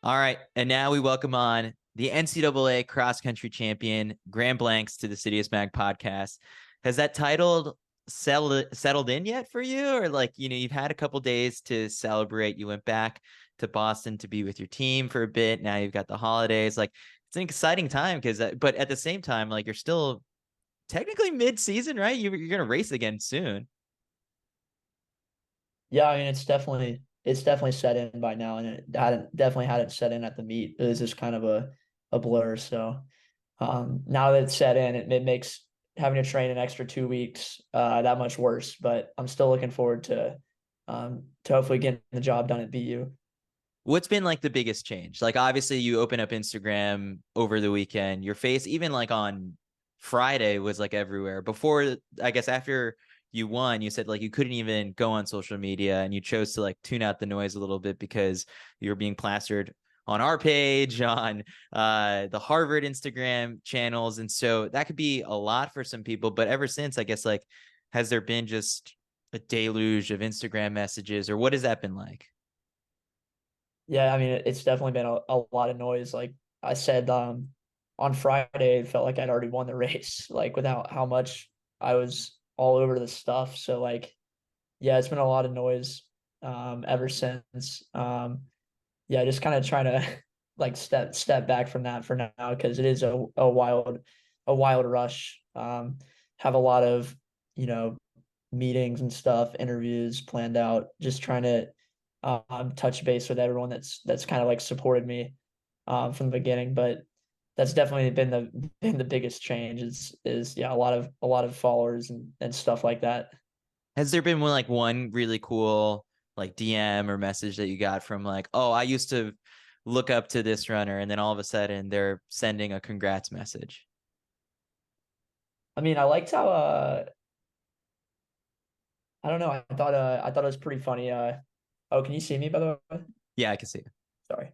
All right. And now we welcome on the NCAA Cross Country champion, Graham Blanks, to the CITIUS Mag podcast. Has that title settled in yet for you? Or you've had a couple days to celebrate. You went back to Boston to be with your team for a bit. Now you've got the holidays. It's an exciting time but at the same time, you're still technically mid-season, right? You're going to race again soon. Yeah, I mean it's definitely set in by now, and it hadn't set in at the meet. It was just kind of a blur. So now that it's set in, it makes having to train an extra 2 weeks that much worse. But I'm still looking forward to hopefully getting the job done at BU. What's been the biggest change? Obviously you open up Instagram over the weekend. Your face, even on Friday, was everywhere. Before, I guess after you won, you said you couldn't even go on social media, and you chose to tune out the noise a little bit because you were being plastered on our page, on the Harvard Instagram channels. And so that could be a lot for some people. But ever since, I guess, has there been just a deluge of Instagram messages, or what has that been like? Yeah, I mean it's definitely been a lot of noise. Like I said, on Friday, it felt like I'd already won the race, like without how much I was all over the stuff. So yeah, it's been a lot of noise ever since. Yeah, just kind of trying to like step back from that for now because it is a wild rush. Have a lot of you know meetings and stuff, interviews planned out. Just trying to touch base with everyone that's kind of like supported me from the beginning. But that's definitely been the biggest change is yeah, a lot of followers and stuff like that. Has there been one really cool DM or message that you got from oh, I used to look up to this runner, and then all of a sudden they're sending a congrats message? I mean, I liked how I don't know, I thought it was pretty funny. Oh, can you see me by the way? Yeah, I can see it. Sorry.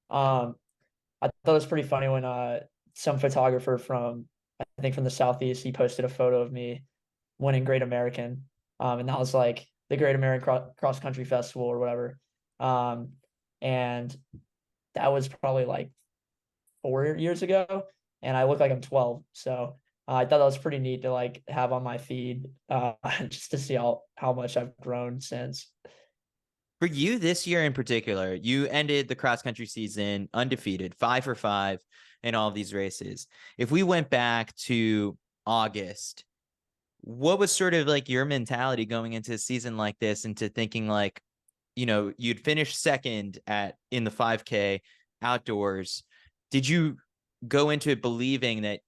Um, I thought it was pretty funny when some photographer from I think from the Southeast, he posted a photo of me winning Great American. And that was like the Great American Cross Country Festival or whatever. Um, and that was probably like 4 years ago, and I look like I'm 12. So I thought that was pretty neat to like have on my feed, just to see how much I've grown since. For you this year in particular, you ended the cross country season undefeated, 5 for 5 in all of these races. If we went back to August, what was sort of your mentality going into a season like this, into thinking you'd finish second in the 5K outdoors? Did you go into it believing that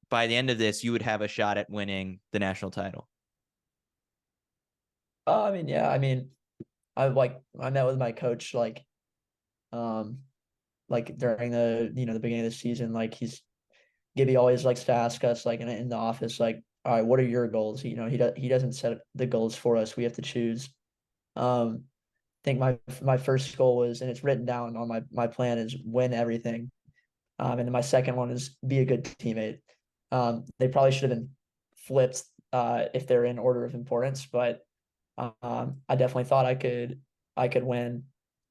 by the end of this you would have a shot at winning the national title? I mean, yeah, I mean, I met with my coach um during the beginning of the season. Like Gibby always likes to ask us in the office, like, all right, what are your goals? He doesn't set the goals for us. We have to choose. I think my first goal was, and it's written down on my plan, is win everything. And then my second one is be a good teammate. They probably should have been flipped if they're in order of importance, but I definitely thought I could win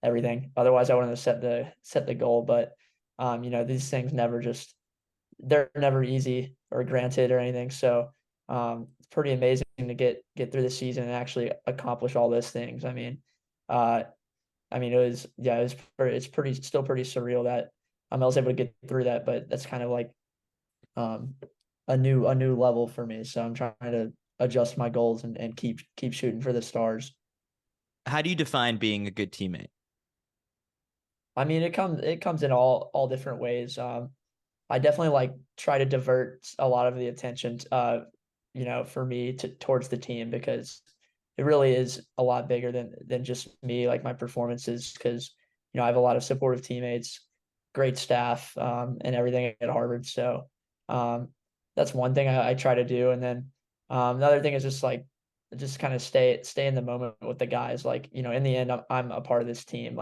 everything. Otherwise, I wouldn't have set the goal. But these things they're never easy or granted or anything. So it's pretty amazing to get through the season and actually accomplish all those things. Uh, it's still pretty surreal that I was able to get through that, but that's kind of like um, a new level for me. So I'm trying to adjust my goals and keep shooting for the stars. How do you define being a good teammate? I mean, it comes in all different ways. I definitely like try to divert a lot of the attention, for me towards the team because it really is a lot bigger than just me, like my performances, because I have a lot of supportive teammates, great staff, and everything at Harvard. So um, that's one thing I try to do, and then another thing is just kind of stay in the moment with the guys. In the end, I'm a part of this team,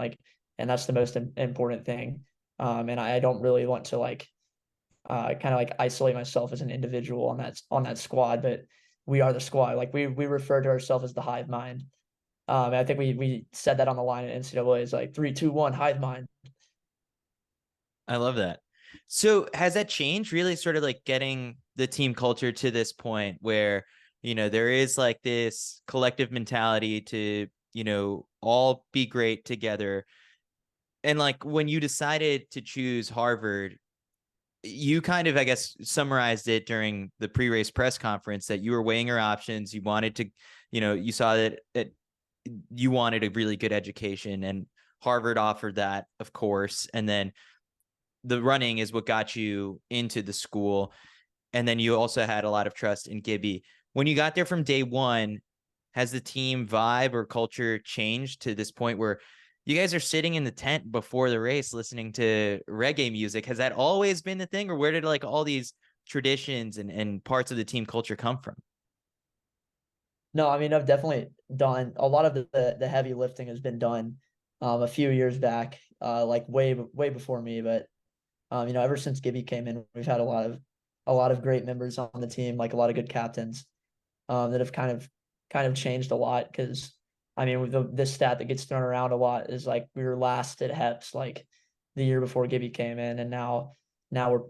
and that's the most important thing. And I don't really want to kind of like isolate myself as an individual on that squad, but we are the squad. Like we refer to ourselves as the hive mind. And I think we said that on the line at NCAA is like 3, 2, 1 hive mind. I love that. So has that changed really, sort of like getting the team culture to this point where, there is like this collective mentality to, all be great together. And like when you decided to choose Harvard, you kind of, I guess, summarized it during the pre-race press conference that you were weighing your options. You wanted to, you saw that you wanted a really good education, and Harvard offered that, of course. And then the running is what got you into the school. And then you also had a lot of trust in Gibby. When you got there from day one, has the team vibe or culture changed to this point where you guys are sitting in the tent before the race listening to reggae music? Has that always been the thing, or where did like all these traditions and parts of the team culture come from? No, I mean, I've definitely done a lot of the heavy lifting has been done a few years back, like way before me. But ever since Gibby came in, we've had a lot of great members on the team, like a lot of good captains that have kind of changed a lot. Because I mean, with this stat that gets thrown around a lot is like we were last at HEPS like the year before Gibby came in, and now we're,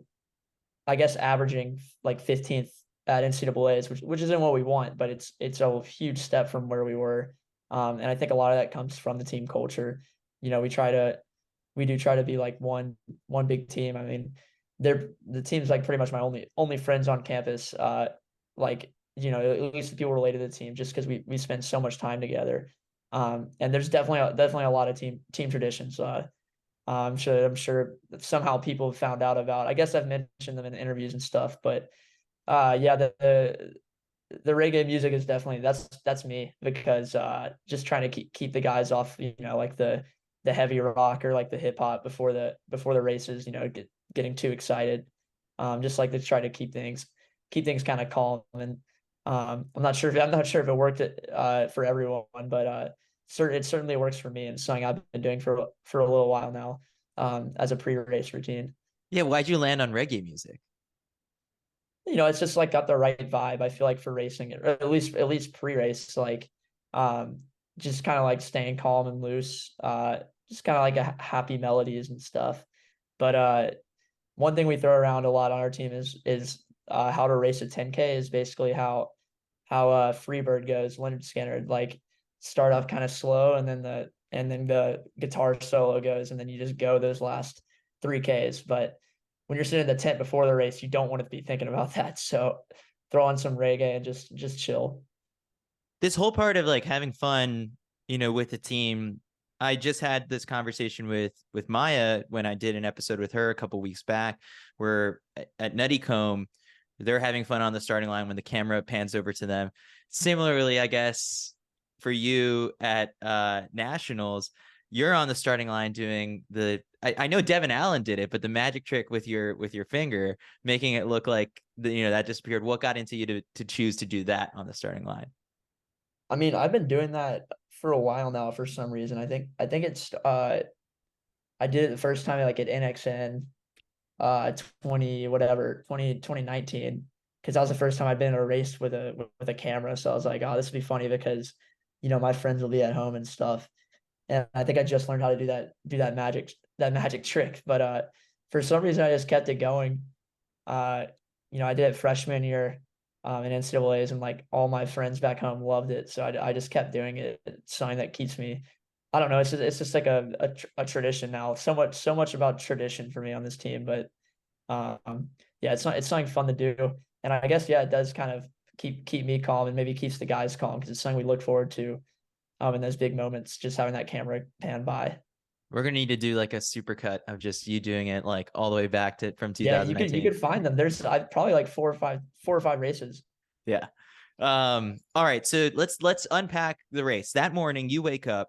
I guess, averaging like 15th at NCAAs, which isn't what we want, but it's a huge step from where we were. And I think a lot of that comes from the team culture. We do try to be like one big team. I mean, the team's like pretty much my only friends on campus. Like, at least the people related to the team, just because we spend so much time together. And there's definitely a lot of team traditions. I'm sure somehow people have found out about. I guess I've mentioned them in interviews and stuff, but yeah, the reggae music is definitely that's me, because just trying to keep the guys off, like the heavy rock or like the hip hop before the races, getting too excited. Just like to try to keep things kind of calm. And I'm not sure if it worked for everyone, but it certainly works for me, and it's something I've been doing for a little while now, as a pre-race routine. Yeah, why'd you land on reggae music? It's just like got the right vibe, I feel like, for racing, or at least pre-race, like um just kind of like staying calm and loose, just kind of like a happy melodies and stuff. But one thing we throw around a lot on our team is how to race a 10K is basically how Freebird goes, Leonard Skinner, like start off kind of slow, and then the guitar solo goes, and then you just go those last 3Ks. But when you're sitting in the tent before the race, you don't want to be thinking about that. So throw on some reggae and just chill. This whole part of like having fun, with the team. I just had this conversation with Maya when I did an episode with her a couple weeks back, where at Nuttycombe, they're having fun on the starting line when the camera pans over to them. Similarly, I guess for you at Nationals, you're on the starting line doing I know Devin Allen did it, but the magic trick with your finger, making it look like that disappeared. What got into you to choose to do that on the starting line? I mean, I've been doing that for a while now for some reason. I think it's I did it the first time like at NXN 2019, because that was the first time I'd been in a race with a camera. So I was like, oh, this would be funny because my friends will be at home and stuff. And I think I just learned how to do that magic trick. But for some reason I just kept it going. Uh, I did it freshman year in NCAAs, and like all my friends back home loved it. So I just kept doing it. It's something that keeps me. I don't know. It's just like a tradition now. So much about tradition for me on this team. But yeah, it's something fun to do. And I guess, yeah, it does kind of keep me calm, and maybe keeps the guys calm, because it's something we look forward to in those big moments, just having that camera pan by. We're gonna need to do like a supercut of just you doing it like all the way back to from Yeah, you 2019. could find them. There's probably like four or five races. Yeah. All right. So let's unpack the race. That morning you wake up.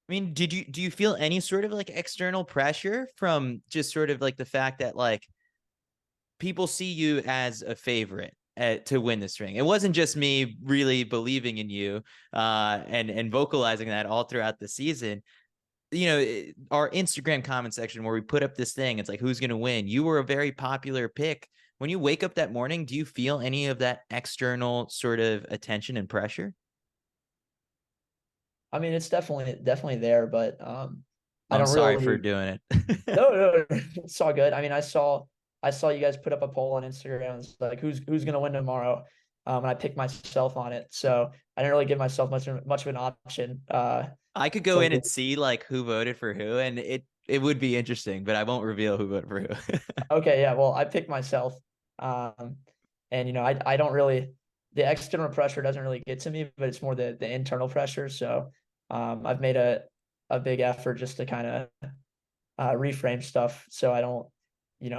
I mean, do you feel any sort of like external pressure from just sort of like the fact that like people see you as a favorite to win this ring? It wasn't just me really believing in you and vocalizing that all throughout the season. Our Instagram comment section where we put up this thing, it's like, who's going to win? You were a very popular pick. When you wake up that morning, do you feel any of that external sort of attention and pressure? I mean, it's definitely there, but I I'm don't sorry for really. doing it. No, it's all good. I mean, I saw you guys put up a poll on Instagram. It's like who's gonna win tomorrow, and I picked myself on it. So I didn't really give myself much of an option. I could go So in and see like who voted for who, and it would be interesting, but I won't reveal who voted for who. okay, yeah. Well, I picked myself, um, and I don't really, the external pressure doesn't really get to me, but it's more the internal pressure. So I've made a big effort just to kind of reframe stuff so I don't,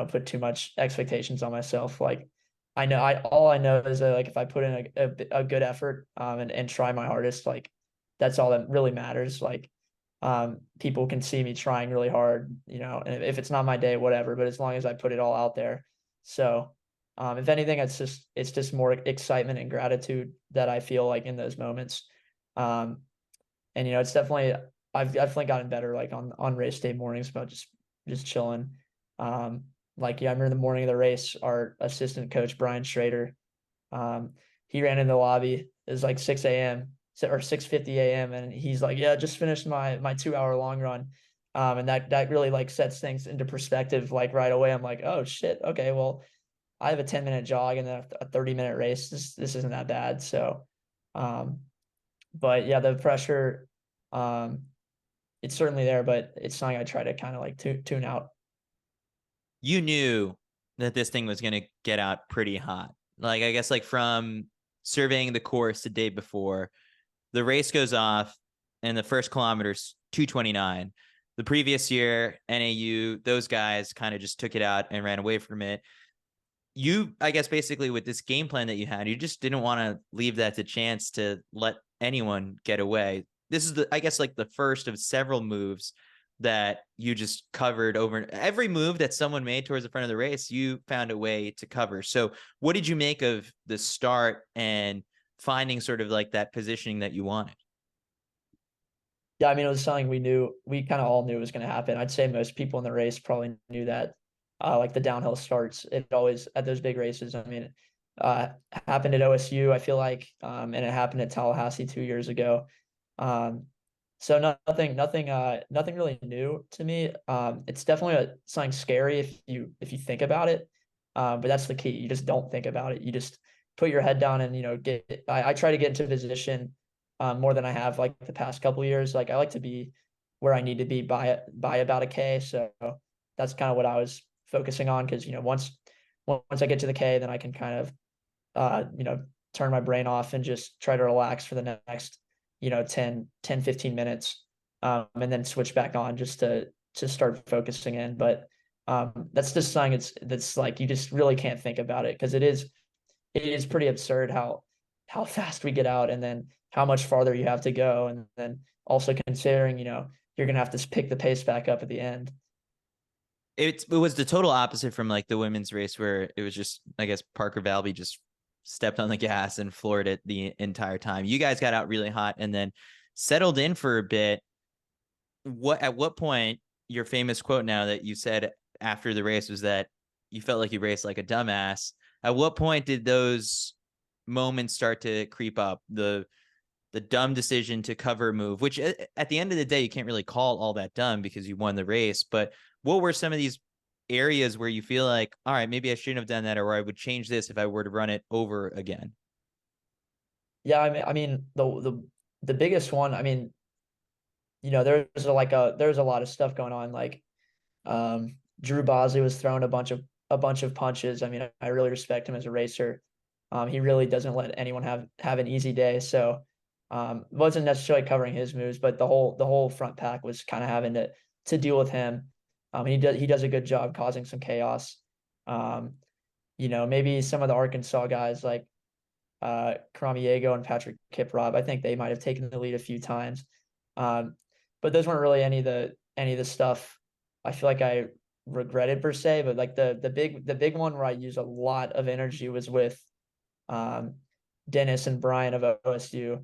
put too much expectations on myself. Like I know all I know is that like if I put in a good effort and try my hardest, like that's all that really matters. Like people can see me trying really hard, and if it's not my day, whatever, but as long as I put it all out there. So if anything, it's just more excitement and gratitude that I feel like in those moments. Um, and it's definitely I've definitely gotten better like on race day mornings about just chilling. Um, like yeah, I remember the morning of the race, our assistant coach Brian Schrader, he ran in the lobby. It was like 6 a.m. or 6:50 a.m. and he's like, yeah, just finished my 2 hour long run. And that really like sets things into perspective. Like right away, I'm like, oh shit, okay, well, I have a 10-minute jog and then a 30-minute race. This isn't that bad. So, um, but yeah, the pressure, um, it's certainly there, but it's something I try to kind of like tune out. You knew that this thing was going to get out pretty hot. Like, I guess, like from surveying the course the day before, the race goes off, and the first kilometer's 2:29. The previous year, NAU, those guys kind of just took it out and ran away from it. You, I guess, basically with this game plan that you had, you just didn't want to leave that to chance to let anyone get away. This is I guess, like the first of several moves that you just covered over every move that someone made towards the front of the race. You found a way to cover. So what did you make of the start and finding sort of like that positioning that you wanted? Yeah, I mean, it was something we kind of all knew was going to happen. I'd say most people in the race probably knew that. Like the downhill starts, it always at those big races. I mean, uh, happened at OSU, I feel like, and it happened at Tallahassee 2 years ago. Um, so nothing really new to me. It's definitely something scary if you think about it. But that's the key. You just don't think about it. You just put your head down and get. I try to get into position more than I have like the past couple of years. Like I like to be where I need to be by about a K. So that's kind of what I was focusing on because once I get to the K, then I can kind of uh, you know, turn my brain off and just try to relax for the next, 15 minutes. And then switch back on just to start focusing in. But that's just something that's like you just really can't think about it because it is pretty absurd how fast we get out and then how much farther you have to go. And then also considering, you're gonna have to pick the pace back up at the end. It was the total opposite from like the women's race where it was just, I guess, Parker Valby just stepped on the gas and floored it the entire time. You guys got out really hot and then settled in for a bit. At what point, your famous quote now that you said after the race was that you felt like you raced like a dumbass. At what point did those moments start to creep up? The dumb decision to cover move, which at the end of the day, you can't really call all that dumb because you won the race. But what were some of these areas where you feel like, all right, maybe I shouldn't have done that, or I would change this if I were to run it over again? Yeah, I mean the biggest one, I mean, there's a lot of stuff going on. Like Drew Bosley was throwing a bunch of punches. I mean, I really respect him as a racer. He really doesn't let anyone have an easy day. So wasn't necessarily covering his moves, but the whole front pack was kind of having to deal with him. He does a good job causing some chaos. Um, maybe some of the Arkansas guys like Cramiego and Patrick Kiprop, I think they might have taken the lead a few times. Um, but those weren't really any of the stuff I feel like I regretted per se, but like the big one where I used a lot of energy was with um, Dennis and Brian of OSU.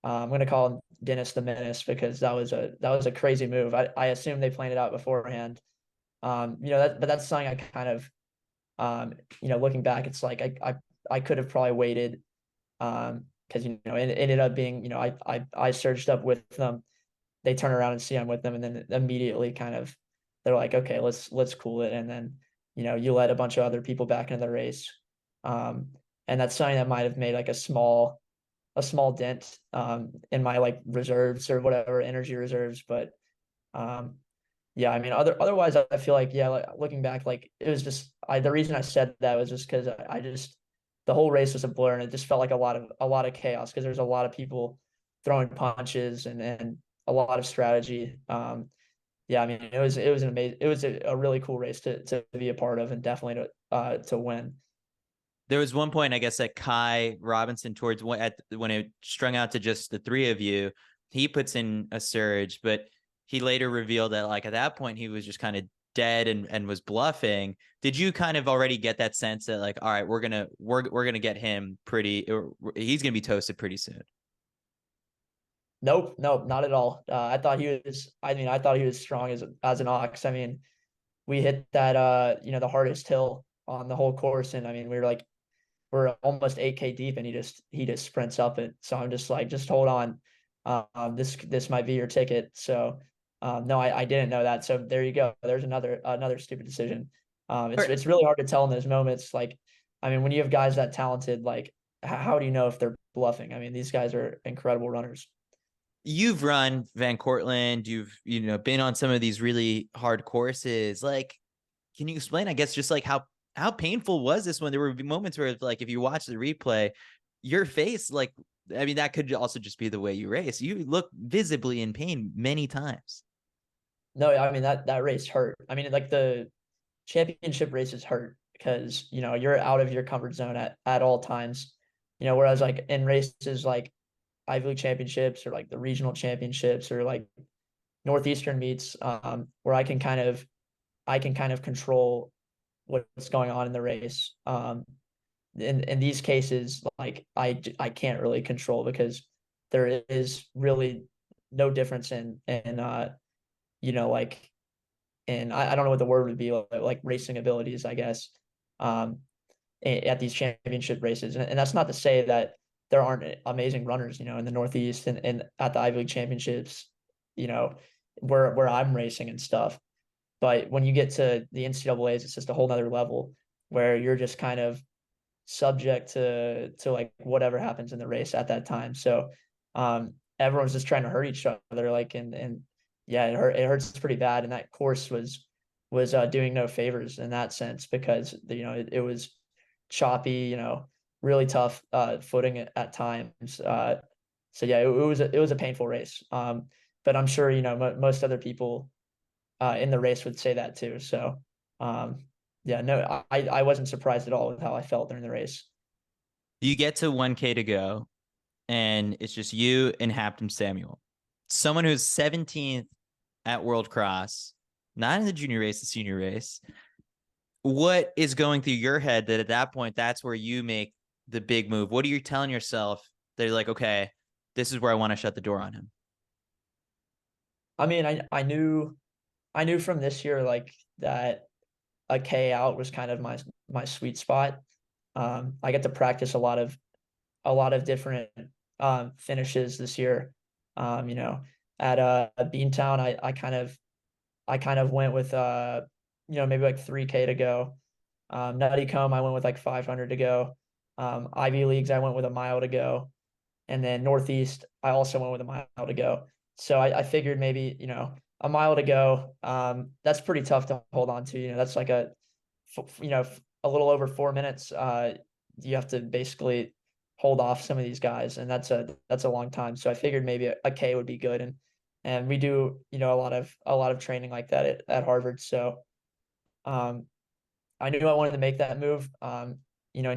I'm gonna call him Dennis the Menace because that was a crazy move. I assume they planned it out beforehand. But that's something I kind of looking back, it's like I could have probably waited because it ended up being I surged up with them they turn around and see I'm with them, and then immediately kind of they're like, okay, let's cool it, and then you let a bunch of other people back into the race, and that's something that might have made like a small dent in my like reserves or whatever energy reserves, but um, yeah, I mean, otherwise, I feel like, yeah, like looking back, like it was just the reason I said that was just because I just the whole race was a blur, and it just felt like a lot of chaos because there's a lot of people throwing punches and a lot of strategy. Yeah, I mean, it was an amazing, it was a really cool race to be a part of, and definitely to win. There was one point, I guess, that Kai Robinson towards when it strung out to just the three of you, he puts in a surge, but he later revealed that like at that point he was just kind of dead and was bluffing. Did you kind of already get that sense that like, all right, we're gonna get him pretty, or he's gonna be toasted pretty soon? Nope, nope, not at all. I thought he was. I mean, I thought he was strong as an ox. I mean, we hit that the hardest hill on the whole course, and I mean, we're almost 8K deep, and he just sprints up it. So I'm just like, just hold on. This might be your ticket. So no, I didn't know that. So there you go. There's another stupid decision. It's really hard to tell in those moments. Like, I mean, when you have guys that talented, like how do you know if they're bluffing? I mean, these guys are incredible runners. You've run Van Cortlandt, you've been on some of these really hard courses. Like, can you explain, I guess, just like how painful was this when there were moments where like if you watch the replay, your face, like, I mean, that could also just be the way you race. You look visibly in pain many times. No, I mean that race hurt. I mean, like the championship races hurt because you're out of your comfort zone at all times. Whereas like in races like Ivy League championships or like the regional championships or like Northeastern meets, where I can kind of control what's going on in the race. In these cases, like I can't really control because there is really no difference like in I don't know what the word would be, like racing abilities, I guess, um, at these championship races. And that's not to say that there aren't amazing runners, in the Northeast and at the Ivy League championships, you know, where I'm racing and stuff. But when you get to the NCAAs, it's just a whole nother level where you're just kind of subject to like whatever happens in the race at that time. So everyone's just trying to hurt each other, like and yeah, it hurts pretty bad. And that course was doing no favors in that sense because it was choppy, really tough footing at times. So yeah, it was a painful race. But I'm sure most other people in the race would say that too. So um, yeah, no, I wasn't surprised at all with how I felt during the race. You get to 1K to go, and it's just you and Hampton Samuel, someone who's 17th at World Cross, not in the junior race, the senior race. What is going through your head that at that point, that's where you make the big move? What are you telling yourself that you're like, okay, this is where I want to shut the door on him? I mean, I knew from this year like that a K out was kind of my sweet spot. I get to practice a lot of different finishes this year. At Beantown, I kind of went with maybe like 3K to go. Nuttycombe, I went with like 500 to go. Ivy Leagues, I went with a mile to go, and then Northeast, I also went with a mile to go. So I figured maybe a mile to go. That's pretty tough to hold on to. That's like a little over 4 minutes. You have to basically hold off some of these guys, and that's a long time. So I figured maybe a K would be good, and we do a lot of training like that at Harvard. So um, I knew I wanted to make that move. And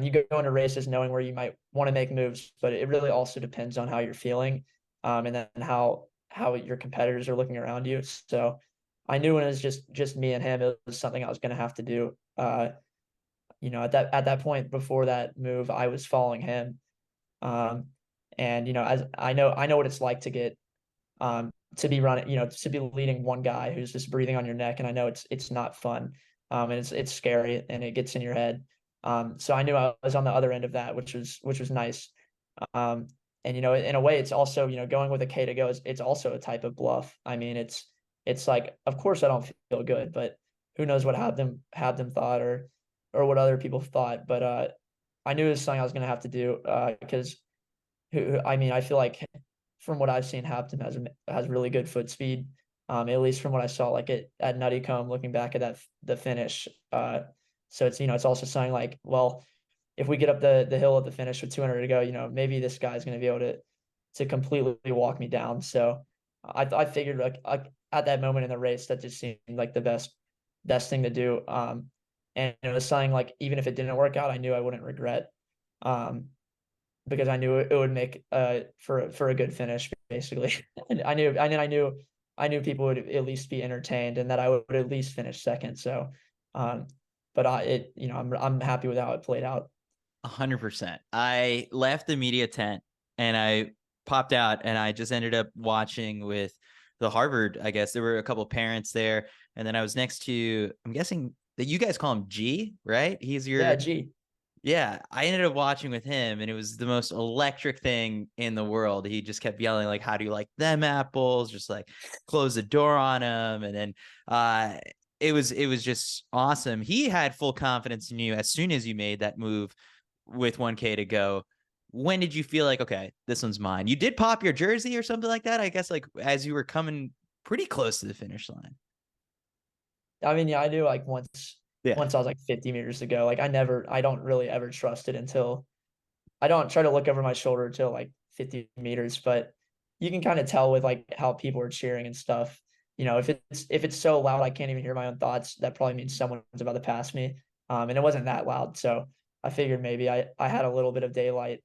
you go into races knowing where you might want to make moves, but it really also depends on how you're feeling, and then how your competitors are looking around you. So I knew when it was just me and him, it was something I was going to have to do. At that point before that move, I was following him, um, and as I know what it's like to get to be running, to be leading one guy who's just breathing on your neck, and I know it's not fun, and it's scary and it gets in your head. So I knew I was on the other end of that, which was nice. Um, And, in a way, it's also, going with a K to go it's also a type of bluff. I mean, it's like, of course I don't feel good, but who knows what had them thought, or what other people thought. But I knew it was something I was gonna have to do, because I mean, I feel like from what I've seen, Hampton has really good foot speed. At least from what I saw, like at Nuttycombe, looking back at the finish. So it's also something like, well, if we get up the hill at the finish with 200 to go, maybe this guy's going to be able to completely walk me down. So I figured, like, at that moment in the race, that just seemed like the best thing to do. And it was something like, even if it didn't work out, I knew I wouldn't regret. Um, because I knew it would make for a good finish, basically. And I knew people would at least be entertained, and that I would at least finish second. So, um, but I'm happy with how it played out. 100%. I left the media tent and I popped out and I just ended up watching with the Harvard. I guess there were a couple parents there, and then I was next to, I'm guessing that you guys call him G, right? He's Yeah, your, gee. yeah. I ended up watching with him, and it was the most electric thing in the world. He just kept yelling like, "How do you like them apples?" Just like close the door on him, and then it was just awesome. He had full confidence in you as soon as you made that move with 1K to go. When did you feel like, okay, this one's mine? You did pop your jersey or something like that, I guess, like as you were coming pretty close to the finish line. I mean, yeah, I knew, like, Yeah. once I was like 50 meters to go. Like, I don't really ever trust it until I don't try to look over my shoulder until like 50 meters, but you can kind of tell with like how people are cheering and stuff. If it's so loud I can't even hear my own thoughts, that probably means someone's about to pass me. And it wasn't that loud, so I figured maybe I had a little bit of daylight.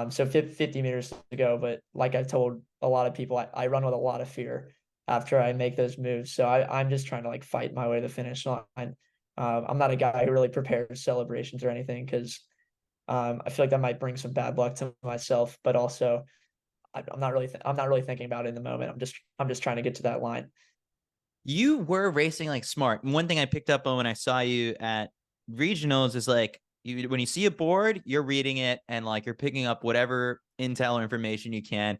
So 50 meters to go, but like I've told a lot of people, I run with a lot of fear after I make those moves. So I'm just trying to like fight my way to the finish line. I'm not a guy who really prepares celebrations or anything, because I feel like that might bring some bad luck to myself, but also I'm not really thinking about it in the moment. I'm just trying to get to that line. You were racing like smart. And one thing I picked up on when I saw you at regionals is like, when you see a board, you're reading it and like you're picking up whatever intel or information you can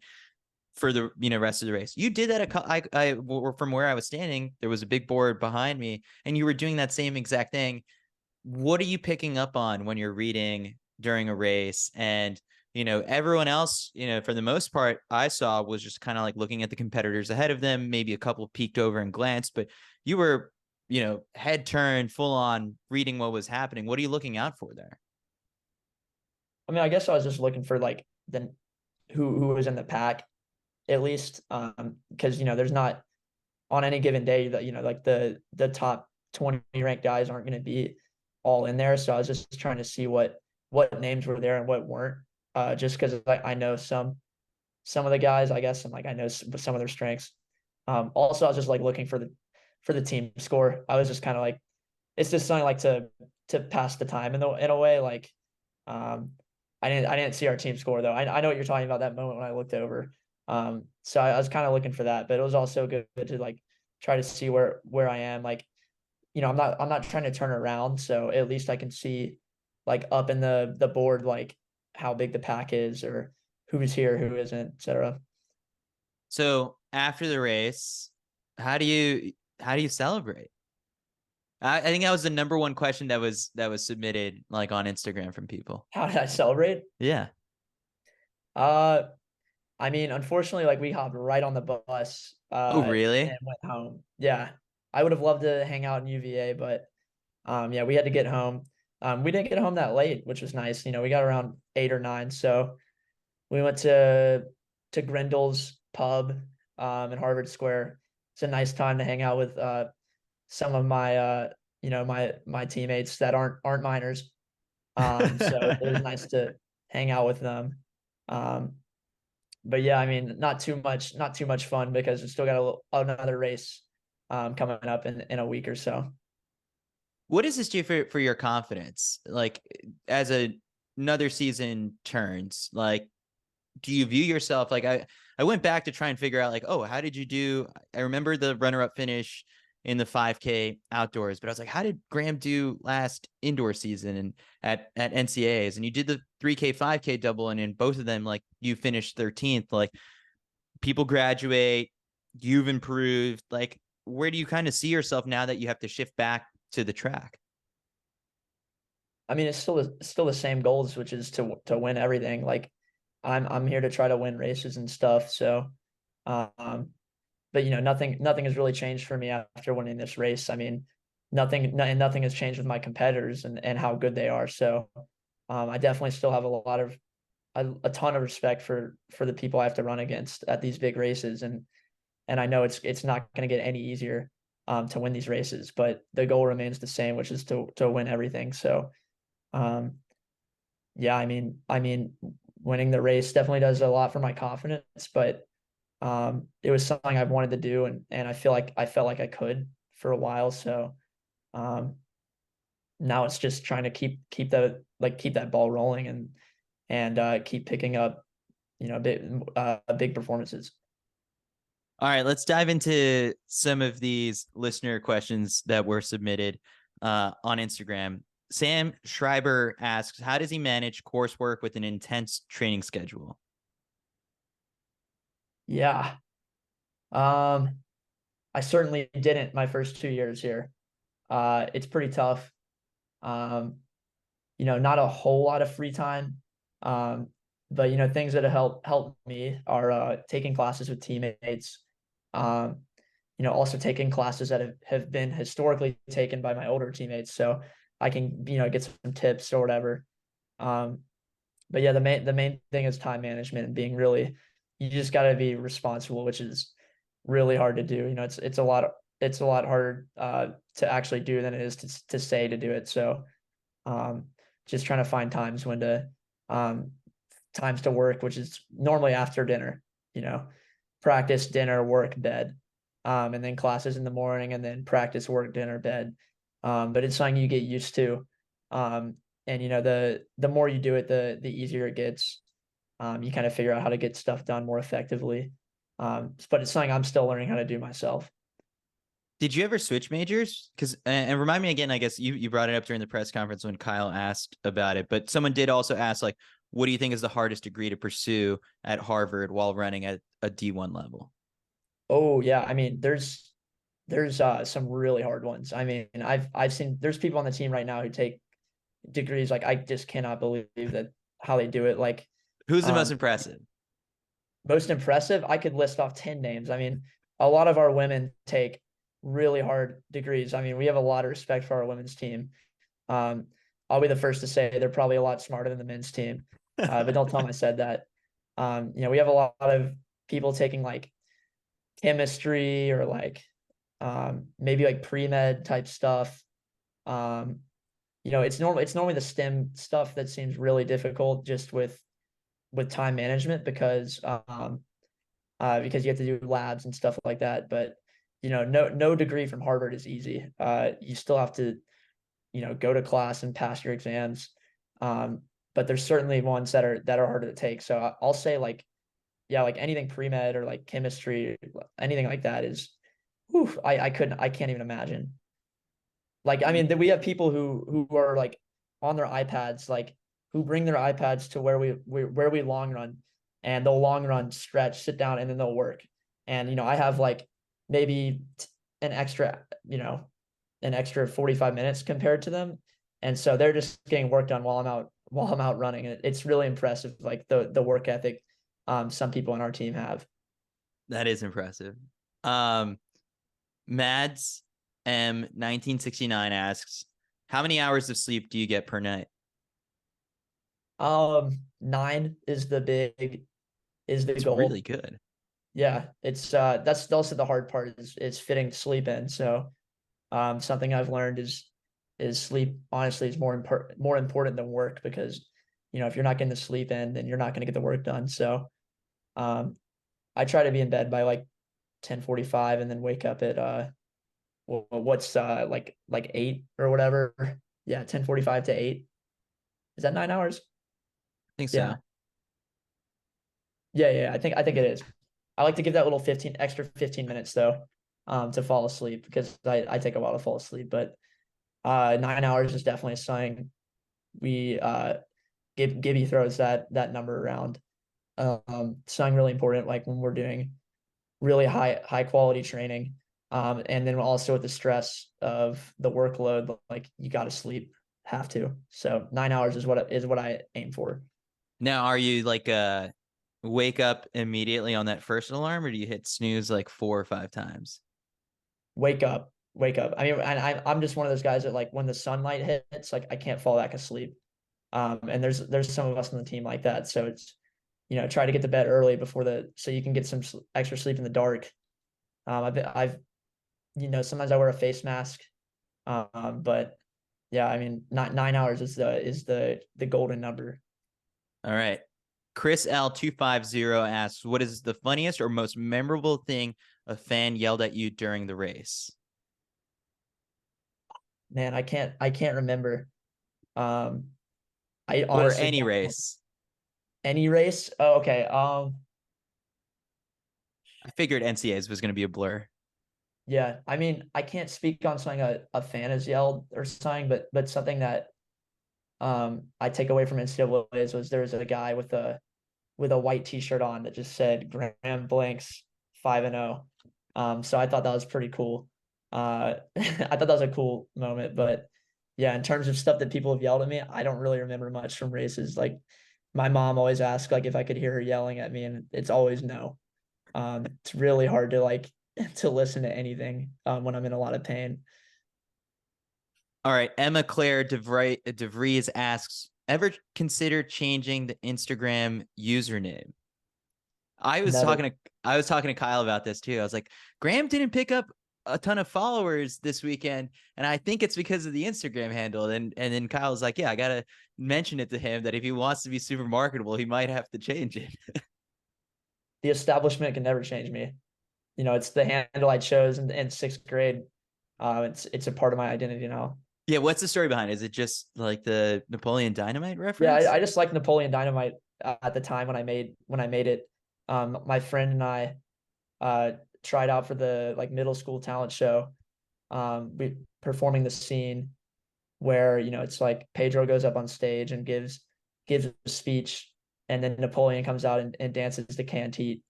for the rest of the race. You did that. From where I was standing, there was a big board behind me, and you were doing that same exact thing. What are you picking up on when you're reading during a race? And everyone else, for the most part, I saw was just kind of like looking at the competitors ahead of them. Maybe a couple peeked over and glanced, but you were, head turned, full on reading what was happening. What are you looking out for there? I mean, I guess I was just looking for like the who was in the pack, at least, because there's not, on any given day, that like the top 20 ranked guys aren't going to be all in there. So I was just trying to see what names were there and what weren't, just because I know some of the guys, I guess, and like I know some of their strengths. Also, I was just like looking for the team score. I was just kind of like, it's just something like to pass the time in a way. Like, um, I didn't see our team score though. I know what you're talking about, that moment when I looked over. So I was kind of looking for that, but it was also good to like try to see where I am. Like, I'm not trying to turn around, so at least I can see like up in the board, like how big the pack is, or who's here, who isn't, etc. So after the race, how do you celebrate? I think that was the number one question that was submitted like on Instagram from people. How did I celebrate? Yeah. Uh, I mean, unfortunately, like, we hopped right on the bus, Oh, and really? went home. Yeah, I would have loved to hang out in UVA, but yeah, we had to get home. We didn't get home that late, which was nice. We got around 8 or 9, so we went to Grendel's pub, in Harvard Square. It's a nice time to hang out with some of my my teammates that aren't minors. So it was nice to hang out with them. Um, but yeah, I mean, not too much fun, because we still got another race coming up in a week or so. What does this do for your confidence? Like, as another season turns, like, do you view yourself like, I went back to try and figure out like, oh, how did you do? I remember the runner-up finish in the 5K outdoors, but I was like, how did Graham do last indoor season and at NCAAs? And you did the 3K, 5K double, and in both of them, like you finished 13th. Like people graduate, you've improved. Like, where do you kind of see yourself now that you have to shift back to the track? I mean, it's still the same goals, which is to win everything. Like I'm here to try to win races and stuff. So, um, but nothing has really changed for me after winning this race. I mean, nothing has changed with my competitors and how good they are. So, I definitely still have a ton of respect for the people I have to run against at these big races, and I know it's not going to get any easier to win these races, but the goal remains the same, which is to win everything. So, um, yeah, I mean, winning the race definitely does a lot for my confidence, but it was something I've wanted to do, and I felt like I could for a while. So um, now it's just trying to keep that ball rolling and keep picking up, big performances. All right, let's dive into some of these listener questions that were submitted on Instagram. Sam Schreiber asks, how does he manage coursework with an intense training schedule? Yeah. Um, I certainly didn't my first 2 years here. It's pretty tough. Um, not a whole lot of free time. Um, but things that have helped me are taking classes with teammates. Um, also taking classes that have been historically taken by my older teammates, so I can get some tips or whatever. Um, but yeah, the main thing is time management and being really, you just got to be responsible, which is really hard to do. It's a lot harder to actually do than it is to say to do it. So um, just trying to find um, times to work, which is normally after dinner, you know, practice, dinner, work, bed, and then classes in the morning, and then practice, work, dinner, bed. But it's something you get used to. And the more you do it, the easier it gets. You kind of figure out how to get stuff done more effectively. But it's something I'm still learning how to do myself. Did you ever switch majors? Because and remind me again, I guess you brought it up during the press conference when Kyle asked about it, but someone did also ask, like, what do you think is the hardest degree to pursue at Harvard while running at a D1 level? Oh yeah, I mean, there's some really hard ones. I mean, I've seen there's people on the team right now who take degrees like I just cannot believe that how they do it. Like, Who's the most um, impressive? most impressive, I could list off 10 names. I mean, a lot of our women take really hard degrees. I mean, we have a lot of respect for our women's team. Um, I'll be the first to say they're probably a lot smarter than the men's team. But don't tell them I said that. We have a lot of people taking like chemistry or like maybe like pre-med type stuff. Um, it's normally the STEM stuff that seems really difficult just with time management because you have to do labs and stuff like that. But no degree from Harvard is easy. You still have to go to class and pass your exams. But there's certainly ones that are harder to take. So I'll say like, yeah, like anything pre-med or like chemistry, anything like that is, whew, I can't even imagine. Like, I mean, we have people who are like on their iPads, like who bring their iPads to where we long run, and they'll long run, stretch, sit down, and then they'll work. And I have like maybe an extra, an extra 45 minutes compared to them, and so they're just getting work done while I'm out running. And it's really impressive, like the work ethic some people on our team have. That is impressive. Um, Mads M 1969 asks, how many hours of sleep do you get per night? 9 is the It's goal. really good. Yeah, it's that's also the hard part is fitting sleep in. So something I've learned is sleep honestly is more important than work, because if you're not getting the sleep in, then you're not going to get the work done. So um I try to be in bed by like 10:45 and then wake up at what's like 8 or whatever. Yeah, 10:45 to 8. Is that 9 hours? I think Yeah. so. Yeah, yeah, I think it is. I like to give that little 15 minutes though. to fall asleep, because I take a while to fall asleep. But 9 hours is definitely something we Gibby throws that number around. Something really important, like when we're doing really high quality training. And then also with the stress of the workload, like you got to sleep, have to. So 9 hours is what I aim for. Now, are you like wake up immediately on that first alarm, or do you hit snooze like 4 or 5 times? Wake up, wake up. I mean, and I'm just one of those guys that, like, when the sunlight hits, like I can't fall back asleep. And there's some of us on the team like that. So it's, try to get to bed early so you can get some extra sleep in the dark. I've sometimes I wear a face mask. But yeah, I mean, not 9 hours is the golden number. All right. Chris L250 asks, what is the funniest or most memorable thing a fan yelled at you during the race? Man, I can't remember. Um, I Or honestly any don't. race? Any race? Oh, okay. I figured NCAAs was going to be a blur. Yeah. I mean, I can't speak on something a fan has yelled or something, but something that I take away from NCAAs was there was a guy with a white t-shirt on that just said Graham Blanks 5-0. So I thought that was pretty cool. I thought that was a cool moment. But yeah, in terms of stuff that people have yelled at me, I don't really remember much from races. Like, my mom always asks, like, if I could hear her yelling at me, and it's always no. It's really hard to, like, to listen to anything when I'm in a lot of pain. All right. Emma Claire DeVries asks, ever consider changing the Instagram username? I was Never. talking to I was talking to Kyle about this too. I was like, Graham didn't pick up a ton of followers this weekend, and I think it's because of the Instagram handle. And then Kyle was like, yeah, I gotta mention it to him that if he wants to be super marketable, he might have to change it. The establishment can never change me. It's the handle I chose in sixth grade. It's a part of my identity now. Yeah, what's the story behind it? Is it just like the Napoleon Dynamite Yeah, reference? I just like Napoleon Dynamite at the time when I made it. My friend and I uh tried out for the, like, middle school talent show. We performing the scene where, it's like Pedro goes up on stage and gives a speech, and then Napoleon comes out and dances the Cantite.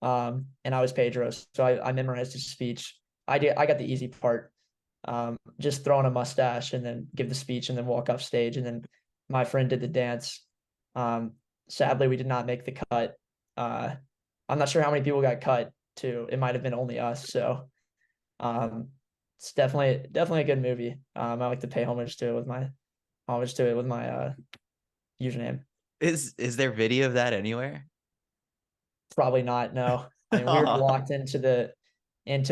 And I was Pedro, so I memorized his speech. I got the easy part. Just throw on a mustache and then give the speech and then walk off stage. And then my friend did the dance. Um, Sadly, we did not make the cut. Uh, I'm not sure how many people got cut too. It might have been only us. So um, it's definitely a good movie. I like to pay homage to it with my username. Is there video of that anywhere? Probably not. No. I mean, we were locked into the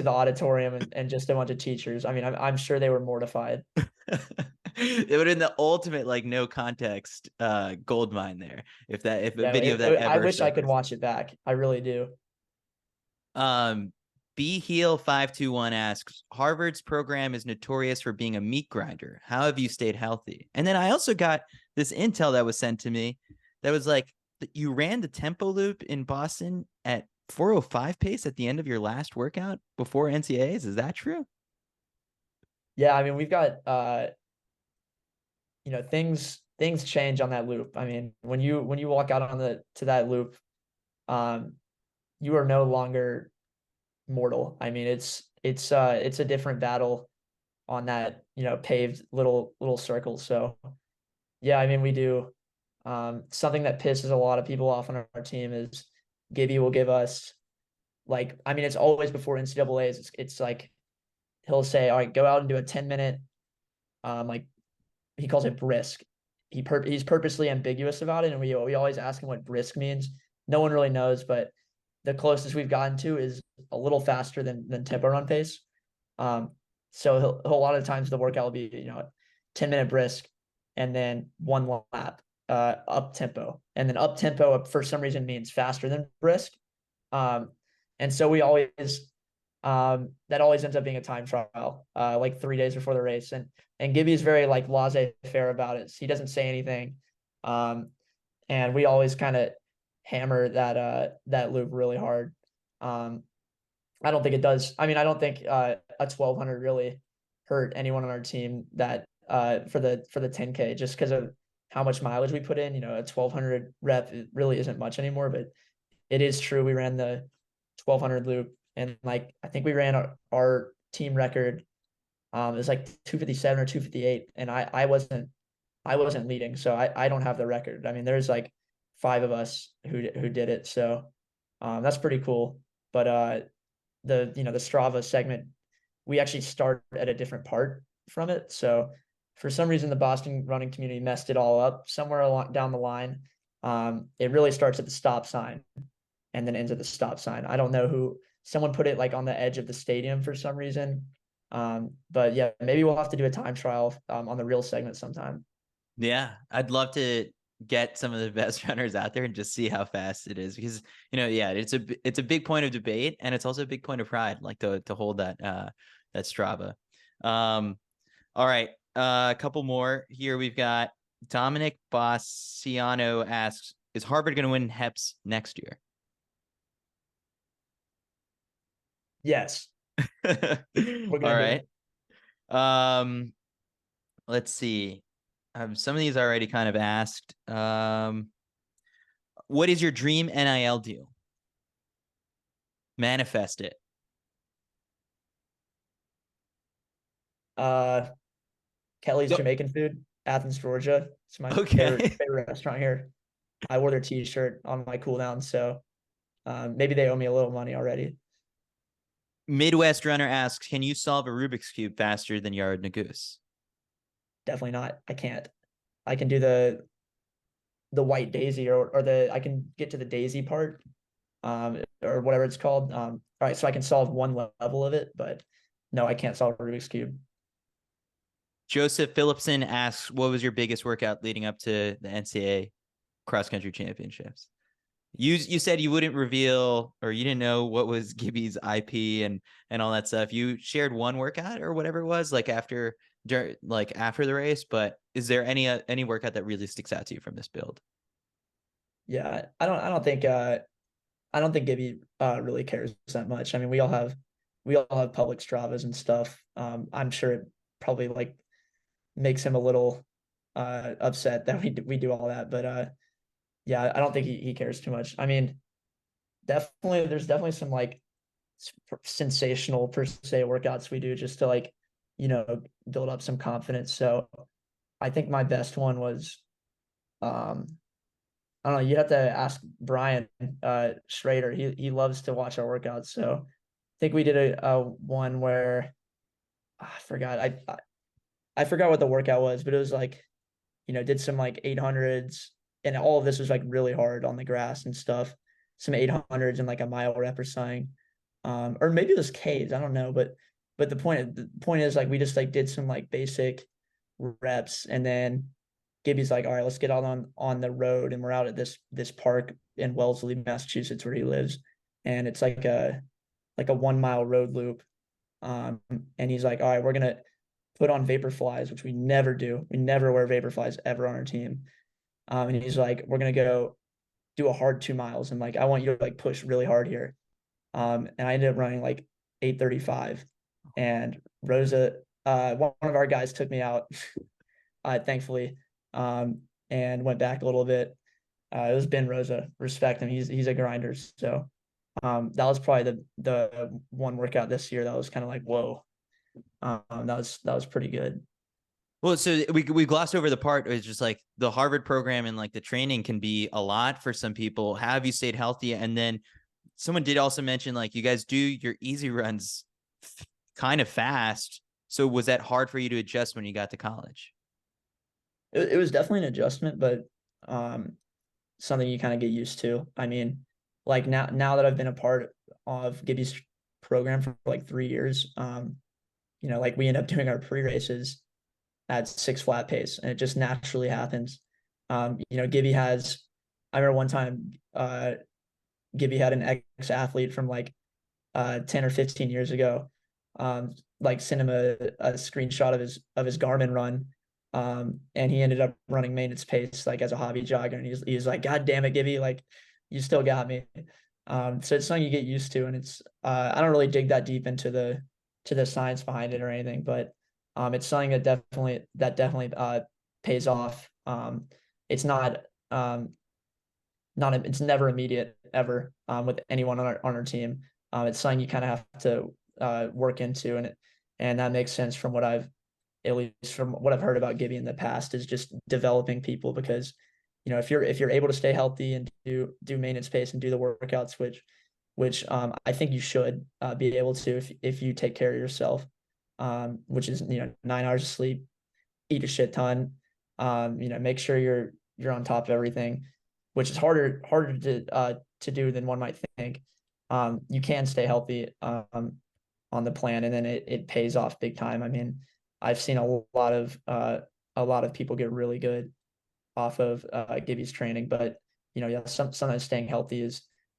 auditorium and just a bunch of teachers. I mean, I'm sure they were mortified. It would have been the ultimate like no context gold mine there if a Yeah, video of that I ever wish I could surfaced. watch it back. I really do. B Heel 521 asks, Harvard's program is notorious for being a meat grinder. How have you stayed healthy? And then I also got this intel that was sent to me that was like, you ran the tempo loop in Boston at 4:05 pace at the end of your last workout before NCAAs. Is that true? Yeah, I mean, we've got things change on that loop. I mean, when you walk out to that loop, um, you are no longer mortal. I mean, it's a different battle on that, paved little circle. So yeah, I mean, we do. Something that pisses a lot of people off on our team is Gibby will give us, like, I mean, it's always before NCAAs. It's like he'll say, all right, go out and do a 10-minute, like, he calls it brisk. He's purposely ambiguous about it, and we always ask him what brisk means. No one really knows, but the closest we've gotten to is a little faster than tempo run pace. Um, so a lot of times the workout will be, 10-minute brisk, and then one lap up tempo, and then up tempo for some reason means faster than brisk. And so we always that always ends up being a time trial, like 3 days before the race. And Gibby is very, like, laissez-faire about it. So he doesn't say anything. And we always kind of hammer that loop really hard. I don't think it does. I mean, I don't think a 1200 really hurt anyone on our team that for the 10K just because of how much mileage we put in. You know, a 1200 rep it really isn't much anymore, but it is true. We ran the 1200 loop, and like I think we ran our team record. It was like 257 or 258, and I wasn't leading, so I don't have the record. I mean, there's like five of us who did it, so that's pretty cool. But the Strava segment, we actually start at a different part from it. So for some reason, the Boston running community messed it all up somewhere along down the line. It really starts at the stop sign and then ends at the stop sign. I don't know who someone put it like on the edge of the stadium for some reason. But yeah, maybe we'll have to do a time trial on the real segment sometime. Yeah, I'd love to get some of the best runners out there and just see how fast it is because yeah, it's a big point of debate and it's also a big point of pride, like to hold that Strava. All right, a couple more here. We've got Dominic Bassiano asks, "Is Harvard going to win HEPS next year?" Yes, All we're gonna do right. it. Let's see. Some of these are already kind of asked. What is your dream NIL deal? Manifest it. Kelly's Yep. Jamaican food, Athens, Georgia. It's my Okay. favorite restaurant here. I wore their t-shirt on my cool down, so maybe they owe me a little money already. Midwest Runner asks, can you solve a Rubik's Cube faster than Yard Nagoose? Definitely not. I can't. I can do the white daisy or the I can get to the daisy part, or whatever it's called. All right, so I can solve one level of it, but no, I can't solve a Rubik's Cube. Joseph Phillipson asks, what was your biggest workout leading up to the NCAA Cross Country Championships? You said you wouldn't reveal or you didn't know what was Gibby's IP and all that stuff. You shared one workout or whatever it was like after the race, but is there any workout that really sticks out to you from this build? Yeah, I don't think Gibby really cares that much. I mean, we all have public Stravas and stuff. I'm sure it probably like makes him a little upset that we do all that, but yeah, I don't think he cares too much. I mean, definitely there's definitely some like sensational per se workouts we do just to like, build up some confidence. So I think my best one was um I don't know, you have to ask Brian Schrader. He loves to watch our workouts. So I think we did a one where I forgot. I forgot what the workout was, but it was like, did some like 800s, and all of this was like really hard on the grass and stuff. Some 800s and like a mile rep or something. Or maybe it was K's, I don't know, but the point is like we just like did some like basic reps, and then Gibby's like, all right, let's get out on the road, and we're out at this park in Wellesley, Massachusetts, where he lives, and it's like a 1 mile road loop. And he's like, all right, we're gonna put on vapor flies, which we never do. We never wear vapor flies ever on our team. And he's like, we're gonna go do a hard 2 miles, and like I want you to like push really hard here. And I ended up running like 8:35, and Rosa, one of our guys took me out, thankfully, and went back a little bit. It was Ben Rosa. Respect him. He's a grinder. So that was probably the one workout this year that was kind of like whoa. That was pretty good. Well, so we glossed over the part. It's just like the Harvard program and like the training can be a lot for some people. How have you stayed healthy? And then someone did also mention like you guys do your easy runs kind of fast. So was that hard for you to adjust when you got to college? It was definitely an adjustment, but um, something you kind of get used to. I mean, like now that I've been a part of Gibby's program for like 3 years, like we end up doing our pre races at 6 flat pace, and it just naturally happens. Gibby has. I remember one time, Gibby had an ex athlete from like 10 or 15 years ago, like send him a screenshot of his Garmin run. And he ended up running maintenance pace like as a hobby jogger, and he's like, God damn it, Gibby, like you still got me. So it's something you get used to, and it's I don't really dig that deep into the science behind it or anything, but it's something that definitely pays off. It's not it's never immediate ever with anyone on our team. It's something you kind of have to work into, and that makes sense from what I've at least from what I've heard about Gibby in the past is just developing people because if you're able to stay healthy and do maintenance pace and do the workouts which I think you should be able to if you take care of yourself, which is 9 hours of sleep, eat a shit ton, make sure you're on top of everything, which is harder to do than one might think. You can stay healthy on the plan, and then it pays off big time. I mean, I've seen a lot of people get really good off of Gibby's training, but yeah, sometimes staying healthy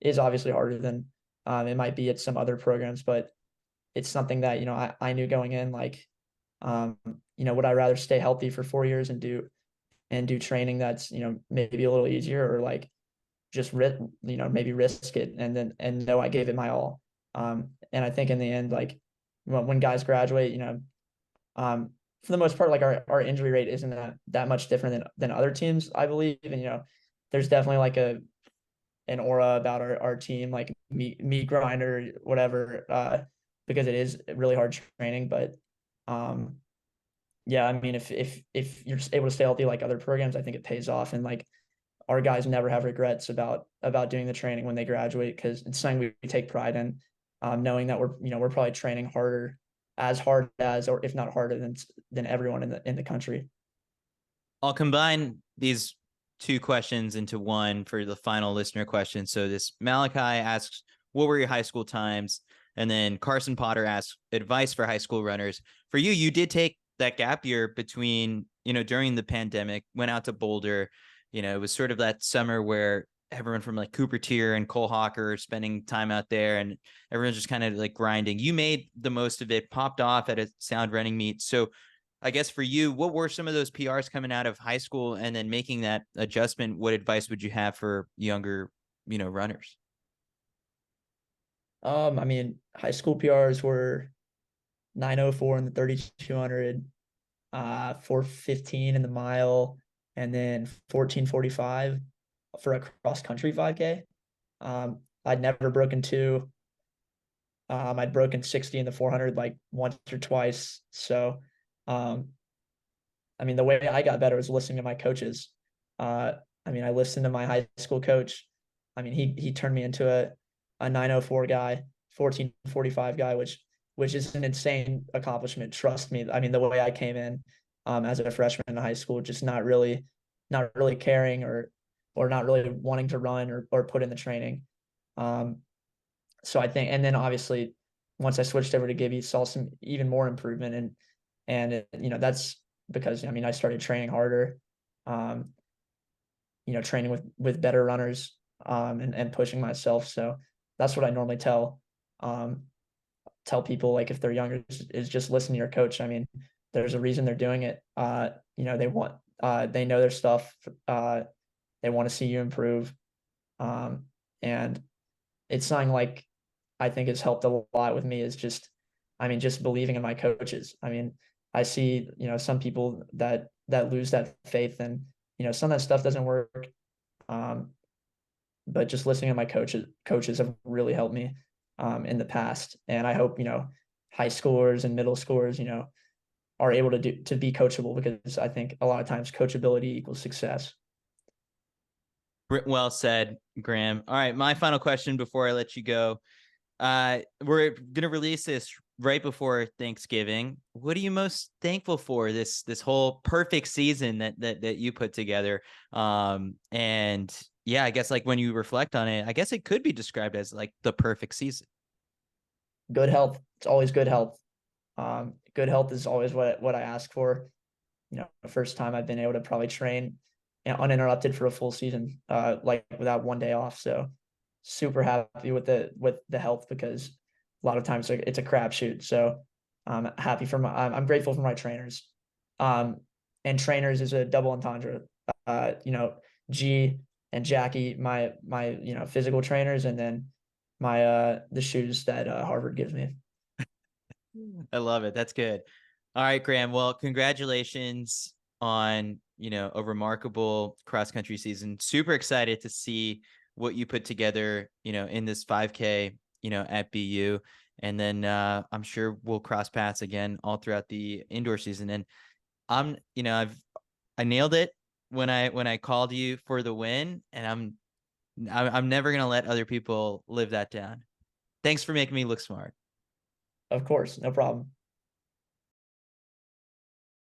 is obviously harder than it might be at some other programs, but it's something that I knew going in, like would I rather stay healthy for 4 years and do training that's maybe a little easier, or like just maybe risk it and know I gave it my all. And I think in the end, like when guys graduate, for the most part, like our injury rate isn't that much different than other teams, I believe. And there's definitely like an aura about our team, like meat grinder, whatever, because it is really hard training. But yeah, I mean, if you're just able to stay healthy like other programs, I think it pays off. And like our guys never have regrets about doing the training when they graduate, because it's something we take pride in, knowing that we're probably training as hard as, or if not harder than everyone in the country. I'll combine these two questions into one for the final listener question. So this Malachi asks, what were your high school times? And then Carson Potter asks, advice for high school runners. For you, you did take that gap year between, during the pandemic, went out to Boulder. It was sort of that summer where everyone from like Cooper Tier and Cole Hawker spending time out there, and everyone's just kind of like grinding. You made the most of it, popped off at a sound running meet. So I guess for you, what were some of those PRs coming out of high school and then making that adjustment? What advice would you have for younger, runners? I mean, high school PRs were 9:04 in the 3200, 4:15 in the mile, and then 14:45 for a cross country 5K. I'd never broken two. I'd broken 60 in the 400 like once or twice. So, I mean, the way I got better was listening to my coaches. I mean, I listened to my high school coach. I mean, he turned me into a 9:04 guy, 14:45 guy, which is an insane accomplishment. Trust me. I mean, the way I came in as a freshman in high school, just not really caring or not really wanting to run or put in the training. So I think, and then obviously once I switched over to Gibby, saw some even more improvement, and that's because I mean I started training harder, training with better runners, and pushing myself. So that's what I normally tell people, like if they're younger, is just listen to your coach. I mean, there's a reason they're doing it. They know their stuff. They want to see you improve, and it's something like I think has helped a lot with me is just believing in my coaches. I mean, I see, some people that lose that faith, and, some of that stuff doesn't work. But just listening to my coaches have really helped me in the past. And I hope, high schoolers and middle schoolers, are able to be coachable, because I think a lot of times coachability equals success. Well said, Graham. All right, my final question before I let you go. We're gonna release this right before Thanksgiving. What are you most thankful for this whole perfect season that you put together? And yeah, I guess like when you reflect on it, I guess it could be described as like the perfect season. Good health. It's always good health. Good health is always what I ask for. The first time I've been able to probably train uninterrupted for a full season, like without one day off. So super happy with the health, because a lot of times it's a crapshoot. So I'm grateful for my trainers. And trainers is a double entendre. G and Jackie, my physical trainers, and then my the shoes that Harvard gives me. I love it. That's good. All right, Graham. Well, congratulations on, a remarkable cross country season. Super excited to see what you put together, in this 5K, at BU. And then I'm sure we'll cross paths again all throughout the indoor season. And I nailed it when I called you for the win, and I'm never gonna let other people live that down. Thanks for making me look smart. Of course, no problem.